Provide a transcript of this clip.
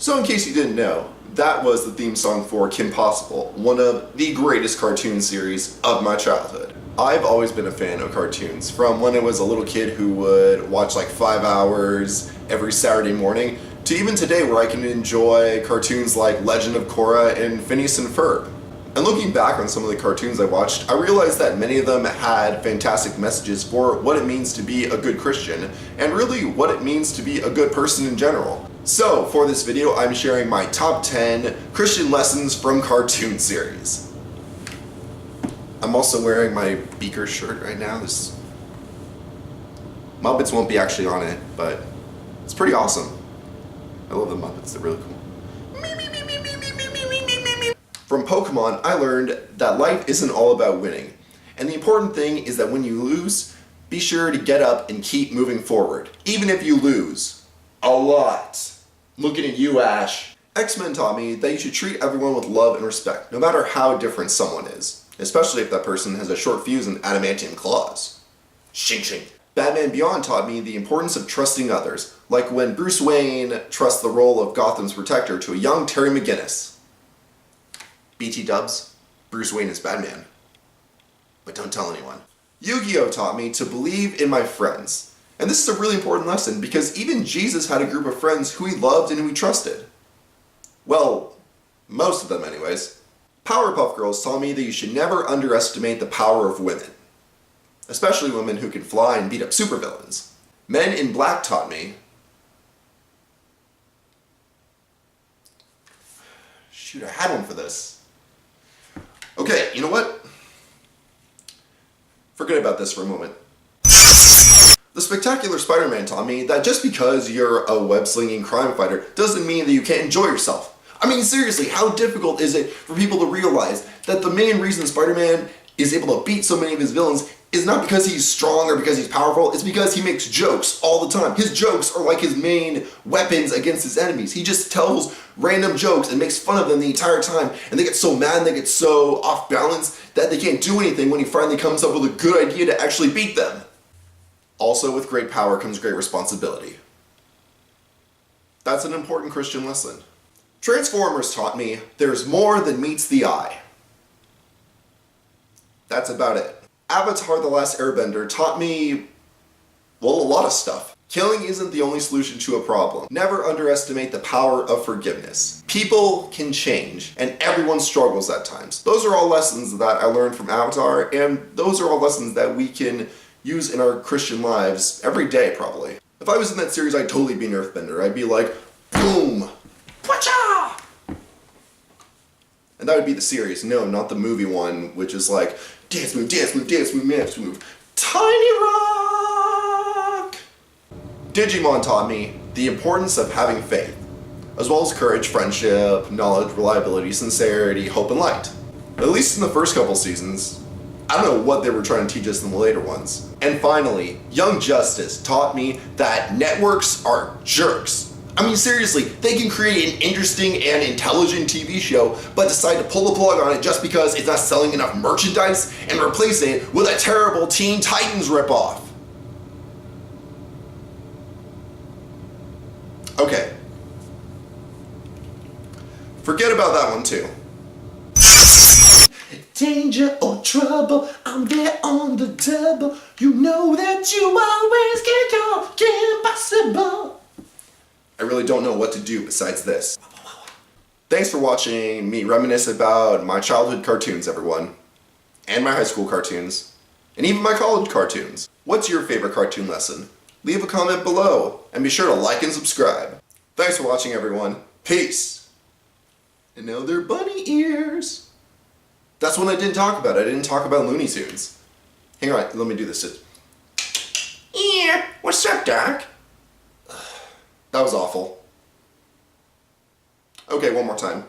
So in case you didn't know, that was the theme song for Kim Possible, one of the greatest cartoon series of my childhood. I've always been a fan of cartoons, from when I was a little kid who would watch like 5 hours every Saturday morning, to even today where I can enjoy cartoons like Legend of Korra and Phineas and Ferb. And looking back on some of the cartoons I watched, I realized that many of them had fantastic messages for what it means to be a good Christian, and really what it means to be a good person in general. So, for this video, I'm sharing my top 10 Christian lessons from cartoon series. I'm also wearing my Beaker shirt right now. This Muppets won't be actually on it, but it's pretty awesome. I love the Muppets, they're really cool. From Pokemon, I learned that life isn't all about winning. And the important thing is that when you lose, be sure to get up and keep moving forward. Even if you lose. A lot. Looking at you, Ash. X-Men taught me that you should treat everyone with love and respect, no matter how different someone is. Especially if that person has a short fuse and adamantium claws. Shing shing. Batman Beyond taught me the importance of trusting others, like when Bruce Wayne trusts the role of Gotham's protector to a young Terry McGinnis. BT dubs, Bruce Wayne is Batman. But don't tell anyone. Yu-Gi-Oh! Taught me to believe in my friends. And this is a really important lesson because even Jesus had a group of friends who he loved and who he trusted. Well, most of them anyways. Powerpuff Girls taught me that you should never underestimate the power of women. Especially women who can fly and beat up supervillains. Men in Black taught me... Shoot, I had one for this. Okay, you know what? Forget about this for a moment. The Spectacular Spider-Man taught me that just because you're a web-slinging crime fighter doesn't mean that you can't enjoy yourself. I mean, seriously, how difficult is it for people to realize that the main reason Spider-Man is able to beat so many of his villains is not because he's strong or because he's powerful, it's because he makes jokes all the time. His jokes are like his main weapons against his enemies. He just tells random jokes and makes fun of them the entire time, and they get so mad and they get so off balance that they can't do anything when he finally comes up with a good idea to actually beat them. Also, with great power comes great responsibility. That's an important Christian lesson. Transformers taught me there's more than meets the eye. That's about it. Avatar: The Last Airbender taught me, well, a lot of stuff. Killing isn't the only solution to a problem. Never underestimate the power of forgiveness. People can change, and everyone struggles at times. Those are all lessons that I learned from Avatar, and those are all lessons that we can use in our Christian lives every day, probably. If I was in that series, I'd totally be an earthbender. I'd be like, boom! Wacha! And that would be the series. No, not the movie one, which is like, dance move, dance move, dance move, dance move. Tiny Rock! Digimon taught me the importance of having faith, as well as courage, friendship, knowledge, reliability, sincerity, hope, and light. At least in the first couple seasons. I don't know what they were trying to teach us in the later ones. And finally, Young Justice taught me that networks are jerks. I mean, seriously, they can create an interesting and intelligent TV show, but decide to pull the plug on it just because it's not selling enough merchandise and replace it with a terrible Teen Titans ripoff. Okay. Forget about that one too. Danger or trouble, I'm there on the double. You know that you always get your impossible. I really don't know what to do besides this. Thanks for watching me reminisce about my childhood cartoons, everyone. And my high school cartoons. And even my college cartoons. What's your favorite cartoon lesson? Leave a comment below, and be sure to like and subscribe. Thanks for watching, everyone. Peace. And now they're bunny ears. That's one I didn't talk about. I didn't talk about Looney Tunes. Hang on, let me do this. Yeah, what's up, Doc? That was awful. Okay, one more time.